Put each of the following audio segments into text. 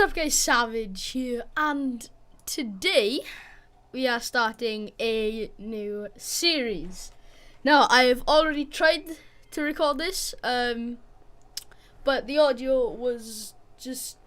up guys, Savage here, and today we are starting a new series. Now I have already tried to record this, but the audio was just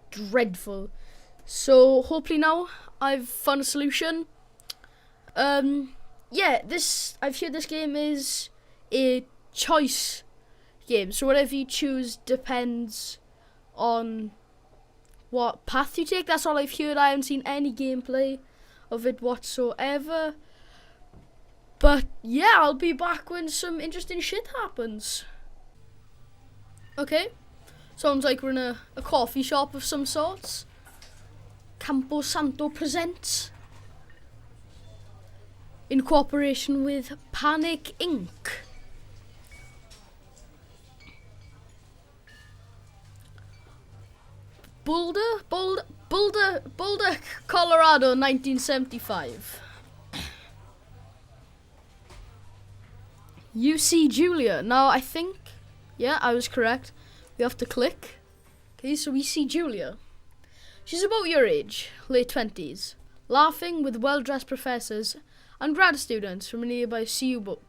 dreadful. So hopefully now I've found a solution. Yeah, I've heard this game is a choice game, so whatever you choose depends on what path you take. That's all I've heard. I haven't seen any gameplay of it whatsoever. But yeah, I'll be back when some interesting shit happens. Okay, sounds like we're in a coffee shop of some sorts. Campo Santo presents, in cooperation with Panic Inc. Boulder, Colorado, 1975. You see Julia. Now I think, yeah, I was correct. We have to click. Okay, so we see Julia. She's about your age, late 20s, laughing with well-dressed professors and grad students from a nearby CU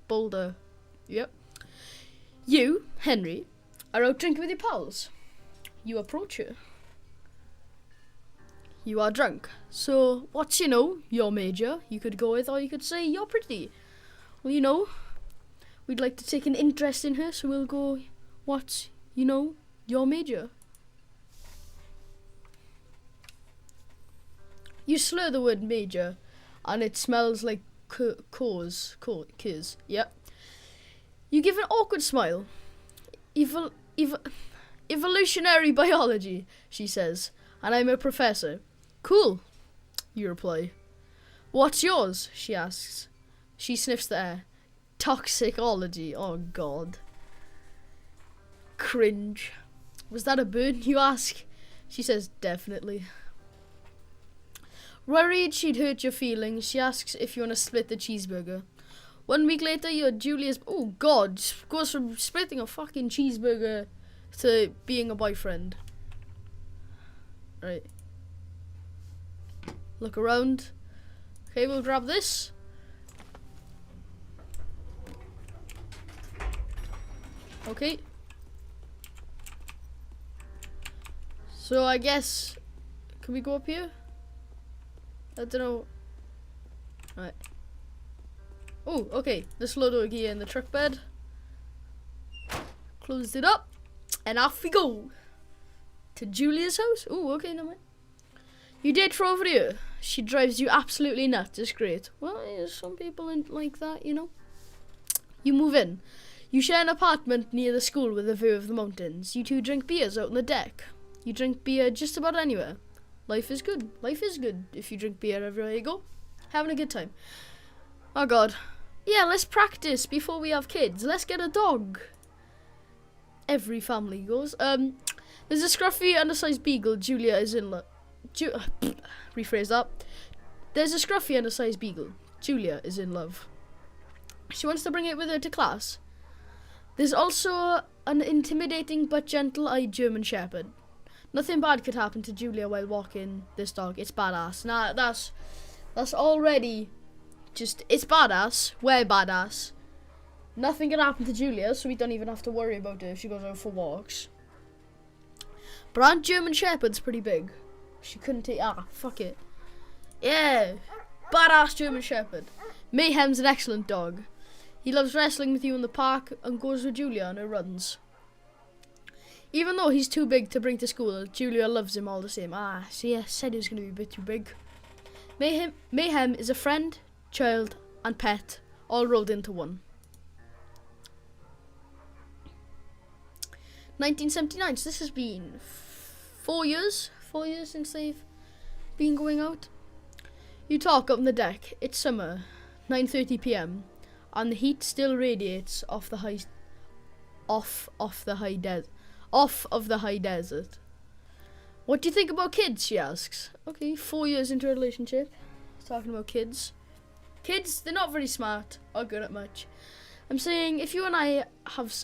Boulder. Yep. You, Henry, are out drinking with your pals. You approach her. You are drunk. So, what's, your major you could go with, or you could say you're pretty. Well, we'd like to take an interest in her, so we'll go, what's, your major. You slur the word major, and it smells like cause. Yep. You give an awkward smile. Evolutionary biology, she says, and I'm a professor. Cool, you reply. What's yours? She asks. She sniffs the air. Toxicology. Oh God. Cringe. Was that a bird, you ask? She says, definitely. Worried she'd hurt your feelings, she asks if you want to split the cheeseburger. 1 week later, you're Julia's. Oh God, goes from splitting a fucking cheeseburger to being a boyfriend. Right. Look around. Okay, we'll grab this. Okay. So I guess, can we go up here? I don't know. Right. Oh, okay. Let's load our gear in the truck bed. Closed it up. And off we go. To Julia's house. Oh, okay, no mind. You date her over here. She drives you absolutely nuts. It's great. Well, yeah, some people ain't like that, You move in. You share an apartment near the school with a view of the mountains. You two drink beers out on the deck. You drink beer just about anywhere. Life is good. Life is good if you drink beer everywhere you go. Having a good time. Oh God. Yeah, let's practice before we have kids. Let's get a dog. Every family goes. There's a scruffy, undersized beagle. Julia is in love. Rephrase that. There's a scruffy, undersized beagle. Julia is in love. She wants to bring it with her to class. There's also an intimidating but gentle-eyed German Shepherd. Nothing bad could happen to Julia while walking this dog. It's badass. Nah, that's already just, it's badass. We're badass. Nothing can happen to Julia, so we don't even have to worry about her if she goes out for walks. But Aunt German Shepherd's pretty big. She couldn't take, fuck it. Yeah, badass German Shepherd. Mayhem's an excellent dog. He loves wrestling with you in the park and goes with Julia on her runs. Even though he's too big to bring to school, Julia loves him all the same. See, I said he was going to be a bit too big. Mayhem is a friend, child, and pet, all rolled into one. 1979, so this has been 4 years since they've been going out. You talk up on the deck. It's summer, 9:30 p.m, and the heat still radiates off of the high desert. What do you think about kids? She asks. Okay, 4 years into a relationship, talking about kids. Kids, they're not very smart or good at much. I'm saying if you and I have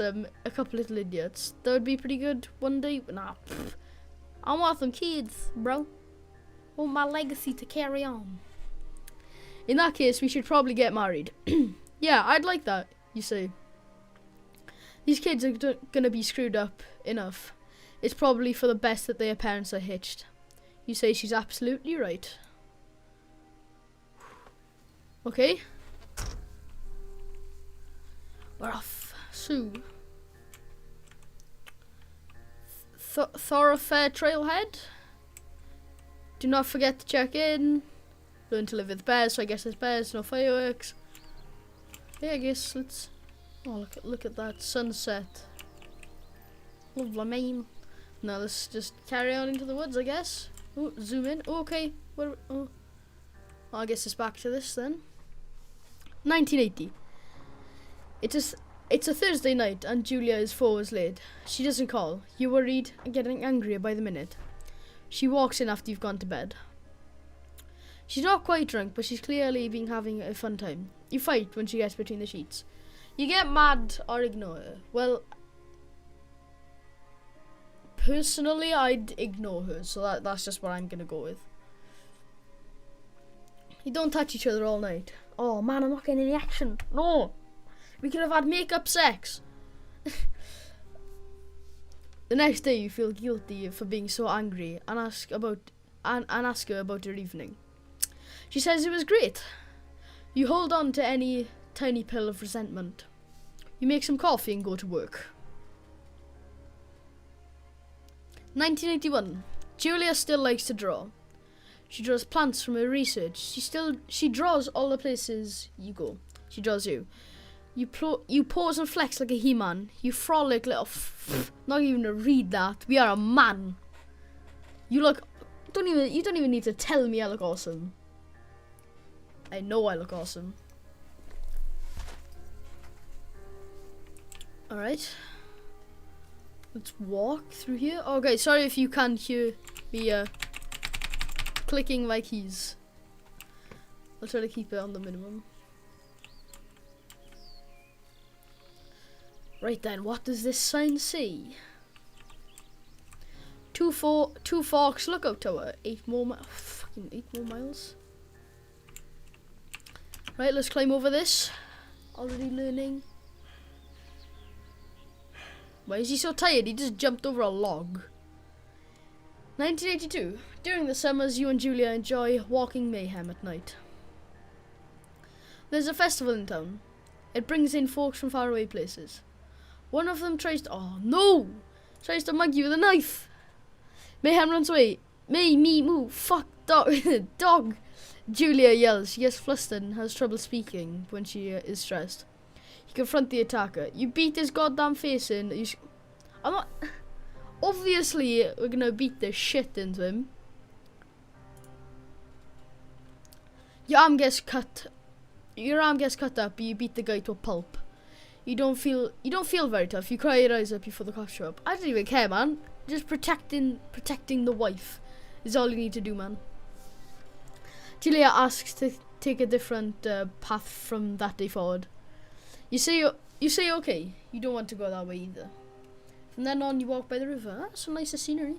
a couple little idiots, that would be pretty good one day. Nah, I want some kids, bro. I want my legacy to carry on. In that case, we should probably get married. Yeah, I'd like that, you say. These kids are gonna be screwed up enough. It's probably for the best that their parents are hitched. You say she's absolutely right. Okay. We're off. So. Thoroughfare trailhead. Do not forget to check in. Learn to live with bears, so I guess there's bears, no fireworks. Yeah, I guess let's... Oh, look at that sunset. Lovely, man. Now let's just carry on into the woods, I guess. Oh, zoom in. Oh, okay. Oh, I guess it's back to this then. 1980. It's a Thursday night and Julia is 4 hours late. She doesn't call. You're worried and getting angrier by the minute. She walks in after you've gone to bed. She's not quite drunk, but she's clearly been having a fun time. You fight when she gets between the sheets. You get mad or ignore her. Well, personally, I'd ignore her, so that's just what I'm gonna go with. You don't touch each other all night. Oh man, I'm not getting any action. No! We could have had make-up sex. The next day, you feel guilty for being so angry and ask her about her evening. She says it was great. You hold on to any tiny pill of resentment. You make some coffee and go to work. 1981. Julia still likes to draw. She draws plants from her research. She draws all the places you go. She draws you. You pose and flex like a He-Man. You frolic little not even to read that. We are a man. You don't even need to tell me I look awesome. I know I look awesome. Alright. Let's walk through here. Okay, sorry if you can't hear me clicking my keys. I'll try to keep it on the minimum. Right then, what does this sign say? Two Forks Lookout Tower. 8 more miles. Right, let's climb over this. Already learning. Why is he so tired? He just jumped over a log. 1982. During the summers, you and Julia enjoy walking Mayhem at night. There's a festival in town. It brings in folks from faraway places. One of them tries to mug you with a knife. Mayhem runs away. Me, move, fuck, dog, dog. Julia yells. She gets flustered and has trouble speaking when she is stressed. You confront the attacker. You beat his goddamn face in. I'm not... Obviously, we're gonna beat the shit into him. Your arm gets cut up, but you beat the guy to a pulp. You don't feel very tough. You cry your eyes up before the cops show up. I don't even care, man. Just protecting the wife is all you need to do, man. Julia asks to take a different path from that day forward. You say okay. You don't want to go that way either. From then on, you walk by the river. That's a nicer scenery.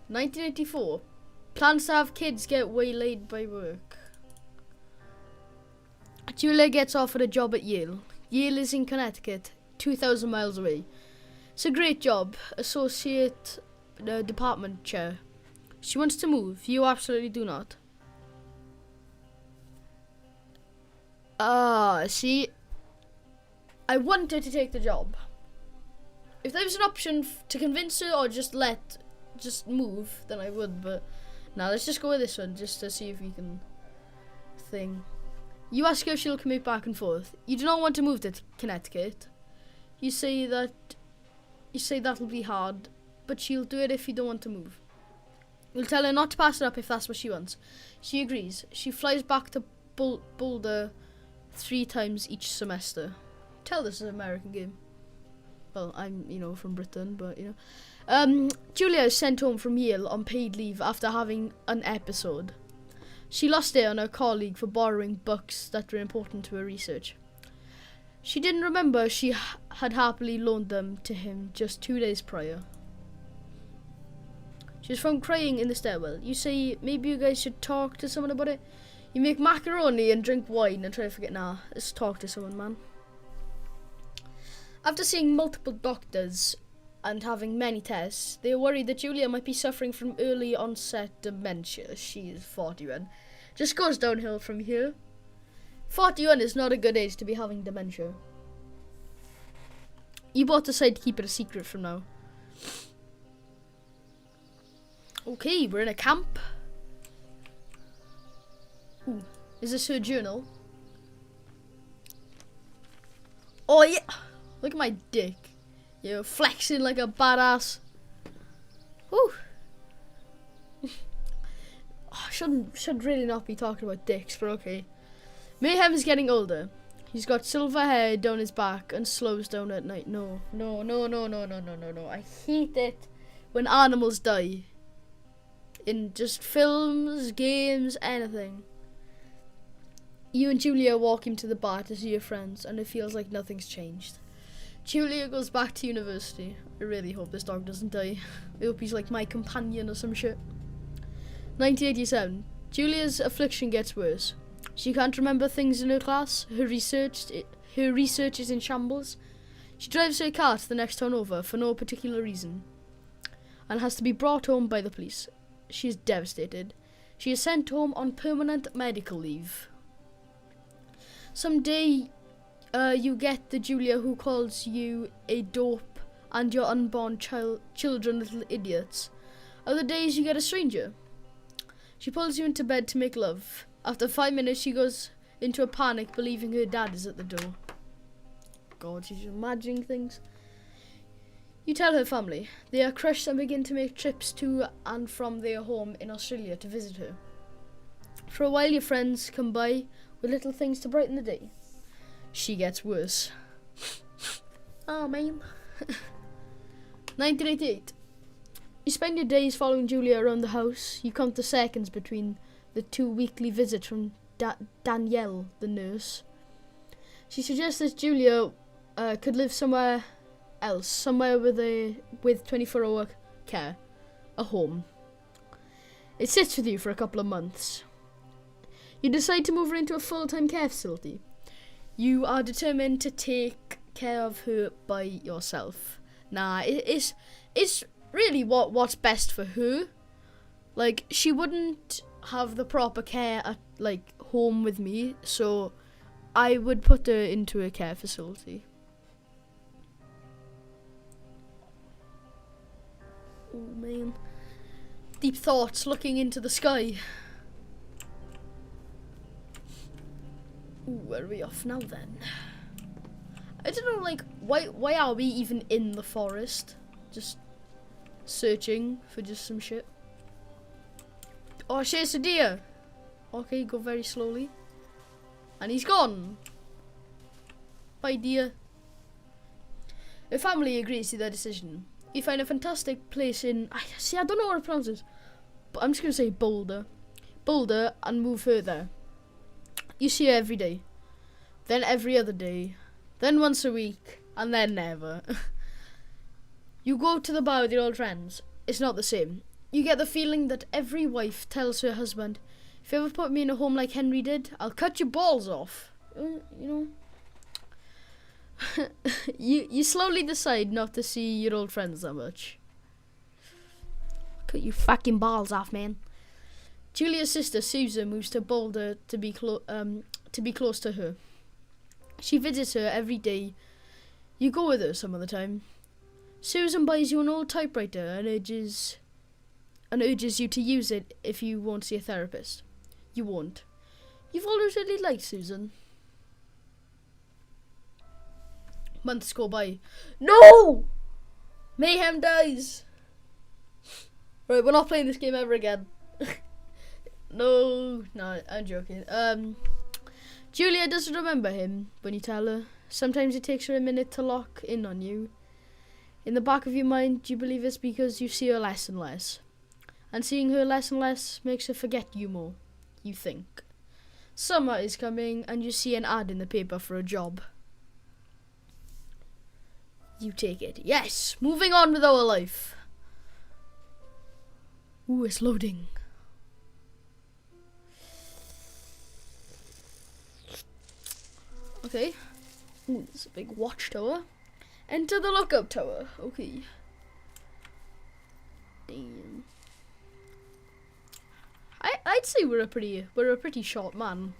1984. Plans to have kids get waylaid by work. Julia gets offered a job at Yale. Yale is in Connecticut, 2,000 miles away. It's a great job, associate department chair. She wants to move. You absolutely do not. See, I want her to take the job. If there was an option to convince her or just move, then I would. But now let's just go with this one, just to see if we can thing. You ask her if she'll commute back and forth. You do not want to move to Connecticut. You say that'll be hard, but she'll do it if you don't want to move. You'll tell her not to pass it up if that's what she wants. She agrees. She flies back to Boulder 3 times each semester. Tell this is an American game. Well, I'm, from Britain, but, Julia is sent home from Yale on paid leave after having an episode. She lost it on her colleague for borrowing books that were important to her research. She didn't remember she had happily loaned them to him just 2 days prior. She was found crying in the stairwell. You say maybe you guys should talk to someone about it. You make macaroni and drink wine and try to forget. Nah, let's talk to someone, man. After seeing multiple doctors and having many tests, they are worried that Julia might be suffering from early onset dementia. She is 41. Just goes downhill from here. 41 is not a good age to be having dementia. You both decide to keep it a secret from now. Okay, we're in a camp. Ooh, is this her journal? Oh yeah! Look at my dick. You're flexing like a badass. Whew. Oh, should really not be talking about dicks, but okay. Mayhem is getting older. He's got silver hair down his back and slows down at night. No. I hate it when animals die. In just films, games, anything. You and Julia walk him to the bar to see your friends, and it feels like nothing's changed. Julia goes back to university. I really hope this dog doesn't die. I hope he's like my companion or some shit. 1987. Julia's affliction gets worse. She can't remember things in her class. Her research is in shambles. She drives her car to the next town over for no particular reason and has to be brought home by the police. She is devastated. She is sent home on permanent medical leave. Someday, you get the Julia who calls you a dope and your unborn children little idiots. Other days, you get a stranger. She pulls you into bed to make love. After 5 minutes, she goes into a panic, believing her dad is at the door. God, she's imagining things. You tell her family. They are crushed and begin to make trips to and from their home in Australia to visit her. For a while, your friends come by with little things to brighten the day. She gets worse. Oh, man. 1988. You spend your days following Julia around the house. You count the seconds between the 2 weekly visits from Danielle, the nurse. She suggests that Julia could live somewhere else, somewhere with 24-hour care, a home. It sits with you for a couple of months. You decide to move her into a full-time care facility. You are determined to take care of her by yourself. Nah, it's really what's best for her. Like, she wouldn't have the proper care at, like, home with me, so I would put her into a care facility. Oh, man. Deep thoughts, looking into the sky. Ooh, where are we off now, then? I don't know, like, why are we even in the forest? Just searching for just some shit. Oh, shit, a deer. Okay, go very slowly. And he's gone. Bye, dear. The family agrees to their decision. You find a fantastic place in... I don't know how to pronounce this, but I'm just going to say Boulder. Boulder, and move her there. You see her every day. Then every other day. Then once a week. And then never. You go to the bar with your old friends. It's not the same. You get the feeling that every wife tells her husband, if you ever put me in a home like Henry did, I'll cut your balls off. You know? you slowly decide not to see your old friends that much. Cut your fucking balls off, man. Julia's sister Susan moves to Boulder to be close to her. She visits her every day. You go with her some of the time. Susan buys you an old typewriter and urges you to use it if you won't see a therapist. You won't. You've always really liked Susan. Months go by. No! Mayhem dies. Right, we're not playing this game ever again. No, I'm joking. Julia doesn't remember him when you tell her. Sometimes it takes her a minute to lock in on you. In the back of your mind, you believe it's because you see her less and less. And seeing her less and less makes her forget you more, you think. Summer is coming and you see an ad in the paper for a job. You take it. Yes, moving on with our life. Ooh, it's loading. Okay. Ooh, there's a big watchtower. Enter the lookout tower. Okay. Damn. I'd say we're a pretty short man.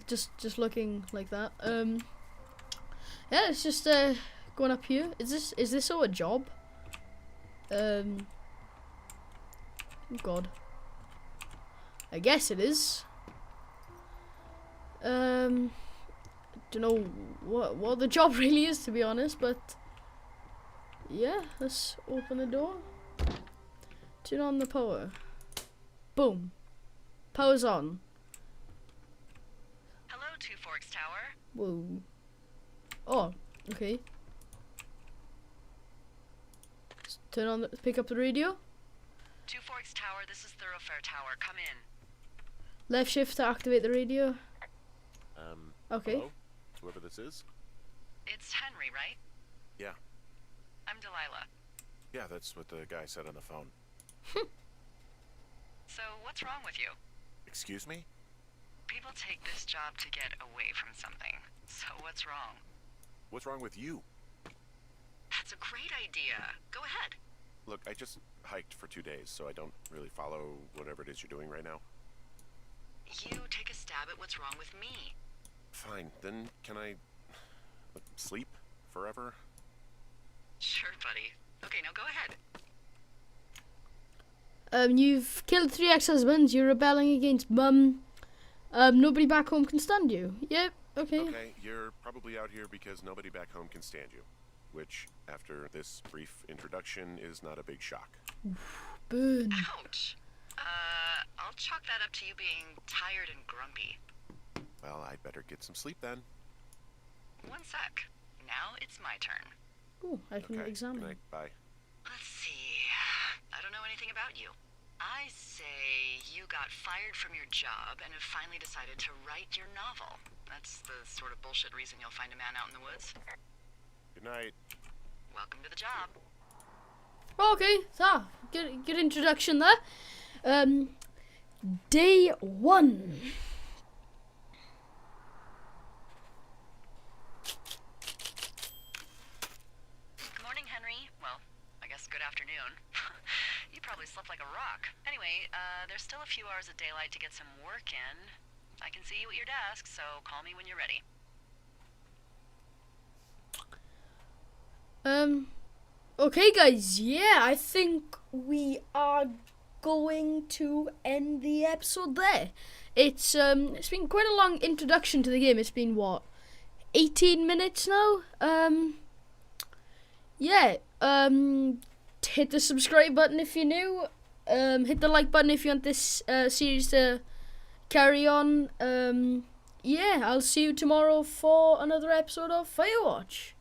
Just looking like that. Yeah, it's just going up here. Is this our job? Oh God. I guess it is. Don't know what the job really is, to be honest, but yeah, let's open the door. Turn on the power. Boom. Power's on. Hello, Two Forks Tower. Whoa. Oh, okay. Let's turn on pick up the radio. Two Forks Tower, this is Thoroughfare Tower. Come in. Left shift to activate the radio. Okay. Hello? Whoever this is? It's Henry, right? Yeah. I'm Delilah. Yeah, that's what the guy said on the phone. So, what's wrong with you? Excuse me? People take this job to get away from something. So, what's wrong? What's wrong with you? That's a great idea. Go ahead. Look, I just hiked for 2 days, so I don't really follow whatever it is you're doing right now. You take a stab at what's wrong with me. Fine, then can I sleep forever? Sure, buddy. Okay, now go ahead. You've killed 3 ex-husbands. You're rebelling against Mum. Nobody back home can stand you. Yep. Okay. Okay, you're probably out here because nobody back home can stand you. Which, after this brief introduction, is not a big shock. Burn. Ouch. I'll chalk that up to you being tired and grumpy. Well, I'd better get some sleep then. One sec. Now it's my turn. Ooh, I can Okay, examine. good night, bye. Let's see. I don't know anything about you. I say you got fired from your job and have finally decided to write your novel. That's the sort of bullshit reason you'll find a man out in the woods. Good night. Welcome to the job. Okay, so good introduction there. Day 1. Good morning, Henry. Well, I guess good afternoon. You probably slept like a rock. Anyway, there's still a few hours of daylight to get some work in. I can see you at your desk, so call me when you're ready. Okay guys, yeah, I think we are going to end the episode there. It's been quite a long introduction to the game. It's been what, 18 minutes now? Yeah, hit the subscribe button if you're new. Hit the like button if you want this series to carry on. Yeah, I'll see you tomorrow for another episode of FireWatch.